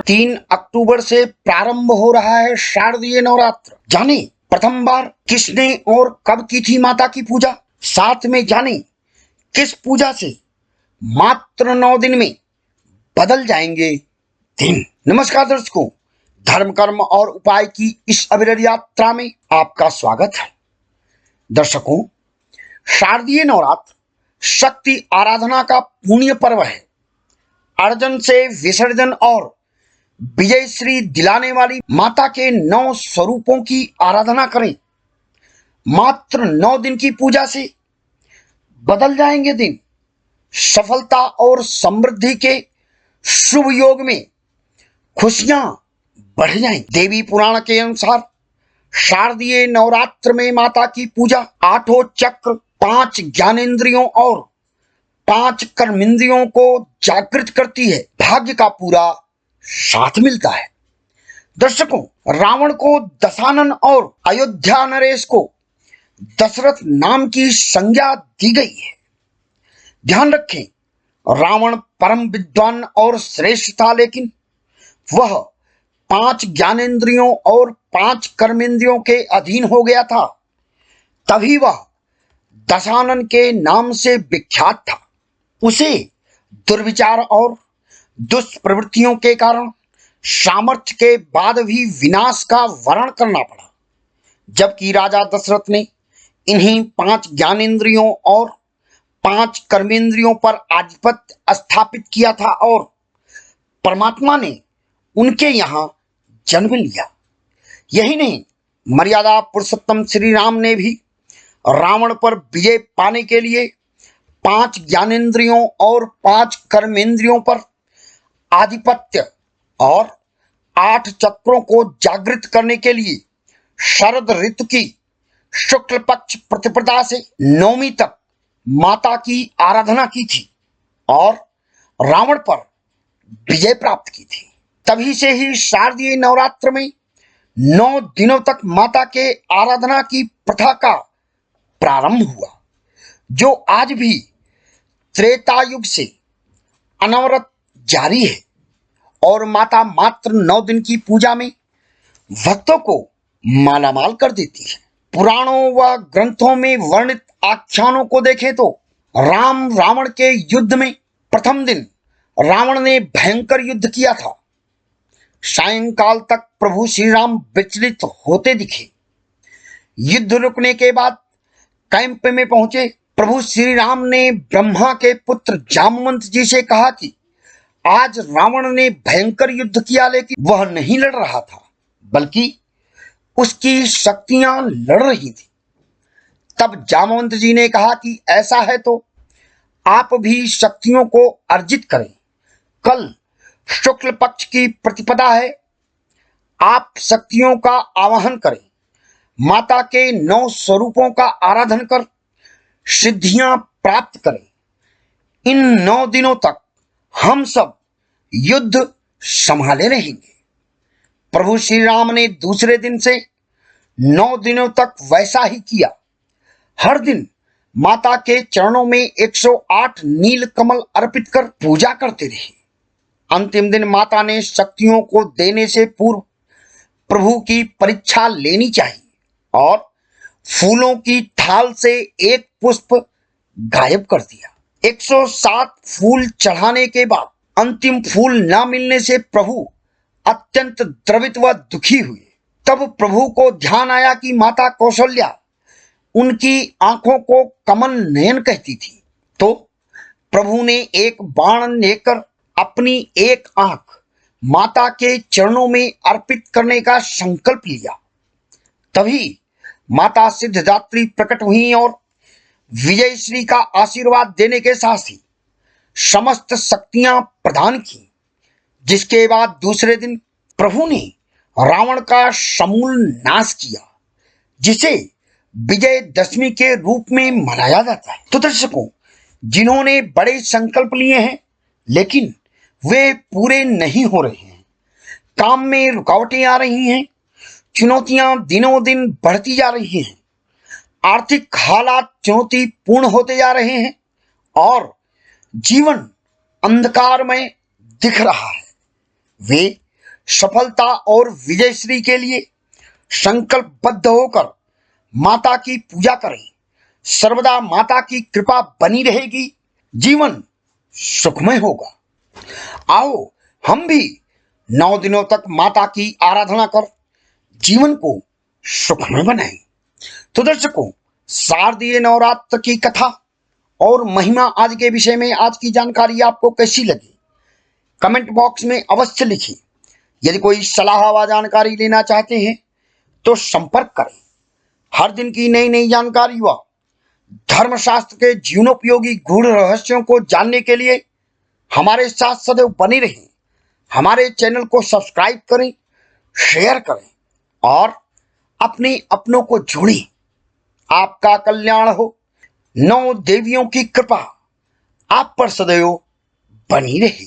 3 अक्टूबर से प्रारंभ हो रहा है शारदीय नवरात्र। जाने प्रथम बार किसने और कब की थी माता की पूजा, साथ में जाने किस पूजा से मात्र 9 दिन में बदल जाएंगे दिन। नमस्कार दर्शकों, धर्म कर्म और उपाय की इस अविरल यात्रा में आपका स्वागत है। दर्शकों, शारदीय नवरात्र शक्ति आराधना का पुण्य पर्व है। अर्जन से विसर्जन और विजय श्री दिलाने वाली माता के 9 स्वरूपों की आराधना करें। मात्र 9 दिन की पूजा से बदल जाएंगे दिन। सफलता और समृद्धि के शुभ योग में खुशियां बढ़ जाएंगी। देवी पुराण के अनुसार शारदीय नवरात्र में माता की पूजा 8 चक्र, 5 ज्ञानेंद्रियों और 5 कर्मेंद्रियों को जागृत करती है। भाग्य का पूरा साथ मिलता है। दर्शकों, रावण को दशानन और अयोध्या नरेश को दशरथ नाम की संज्ञा दी गई है। ध्यान रखें, रावण परम विद्वान और श्रेष्ठ था, लेकिन वह 5 ज्ञानेंद्रियों और 5 कर्मेंद्रियों के अधीन हो गया था। तभी वह दशानन के नाम से विख्यात था। उसे दुर्विचार और दुष्प्रवृत्तियों के कारण सामर्थ्य के बाद भी विनाश का वरण करना पड़ा। जबकि राजा दशरथ ने इन्हीं 5 ज्ञानेंद्रियों और 5 कर्मेंद्रियों पर आधिपत्य स्थापित किया था और परमात्मा ने उनके यहां जन्म लिया। यही नहीं, मर्यादा पुरुषोत्तम श्री राम ने भी रावण पर विजय पाने के लिए 5 ज्ञानेंद्रियों और 5 कर्मेंद्रियों पर आधिपत्य और 8 चक्रों को जागृत करने के लिए शरद ऋतु की शुक्ल पक्ष प्रतिपदा से 9वीं तक माता की आराधना की थी और रावण पर विजय प्राप्त की थी। तभी से ही शारदीय नवरात्र में 9 दिनों तक माता के आराधना की प्रथा का प्रारंभ हुआ, जो आज भी त्रेता युग से अनवरत जारी है। और माता मात्र 9 दिन की पूजा में भक्तों को मालामाल कर देती है। पुराणों व ग्रंथों में वर्णित आख्यानों को देखें तो राम रावण के युद्ध में प्रथम दिन रावण ने भयंकर युद्ध किया था। सायंकाल तक प्रभु श्री राम विचलित होते दिखे। युद्ध रुकने के बाद कैंप में पहुंचे प्रभु श्री राम ने ब्रह्मा के पुत्र जामवंत जी से कहा कि आज रावण ने भयंकर युद्ध किया, लेकिन वह नहीं लड़ रहा था, बल्कि उसकी शक्तियां लड़ रही थी। तब जामवंत जी ने कहा कि ऐसा है तो आप भी शक्तियों को अर्जित करें। कल शुक्ल पक्ष की प्रतिपदा है, आप शक्तियों का आवाहन करें। माता के 9 स्वरूपों का आराधन कर सिद्धियां प्राप्त करें। इन 9 दिनों तक हम सब युद्ध संभाले रहेंगे। प्रभु श्री राम ने दूसरे दिन से 9 दिनों तक वैसा ही किया। हर दिन माता के चरणों में 108 नील कमल अर्पित कर पूजा करते रहे। अंतिम दिन माता ने शक्तियों को देने से पूर्व प्रभु की परीक्षा लेनी चाहिए और फूलों की थाल से एक पुष्प गायब कर दिया। 107 फूल चढ़ाने के बाद अंतिम फूल न मिलने से प्रभु अत्यंत द्रवित व दुखी हुए। तब प्रभु को ध्यान आया कि माता कौशल्या उनकी आंखों को कमल नयन कहती थी। तो प्रभु ने एक बाण लेकर अपनी एक आंख माता के चरणों में अर्पित करने का संकल्प लिया। तभी माता सिद्धदात्री प्रकट हुई और विजयश्री का आशीर्वाद देने के साथ ही समस्त शक्तियां प्रदान की। जिसके बाद दूसरे दिन प्रभु ने रावण का समूल नाश किया, जिसे विजयदशमी के रूप में मनाया जाता है। तो दर्शकों, जिन्होंने बड़े संकल्प लिए हैं लेकिन वे पूरे नहीं हो रहे हैं, काम में रुकावटें आ रही हैं, चुनौतियां दिनों दिन बढ़ती जा रही हैं, आर्थिक हालात चुनौतीपूर्ण होते जा रहे हैं और जीवन अंधकार में दिख रहा है, वे सफलता और विजयश्री के लिए संकल्पबद्ध होकर माता की पूजा करें। सर्वदा माता की कृपा बनी रहेगी, जीवन सुखमय होगा। आओ हम भी 9 दिनों तक माता की आराधना कर जीवन को सुखमय बनाएं। तो दर्शकों, शारदीय नवरात्र की कथा और महिमा आदि के विषय में आज की जानकारी आपको कैसी लगी, कमेंट बॉक्स में अवश्य लिखिए। यदि कोई सलाह व जानकारी लेना चाहते हैं तो संपर्क करें। हर दिन की नई नई जानकारी व धर्मशास्त्र के जीवनोपयोगी गूढ़ रहस्यों को जानने के लिए हमारे साथ सदैव बने रहें। हमारे चैनल को सब्सक्राइब करें, शेयर करें और अपने अपनों को जोड़ें। आपका कल्याण हो। 9 देवियों की कृपा आप पर सदैव बनी रहे।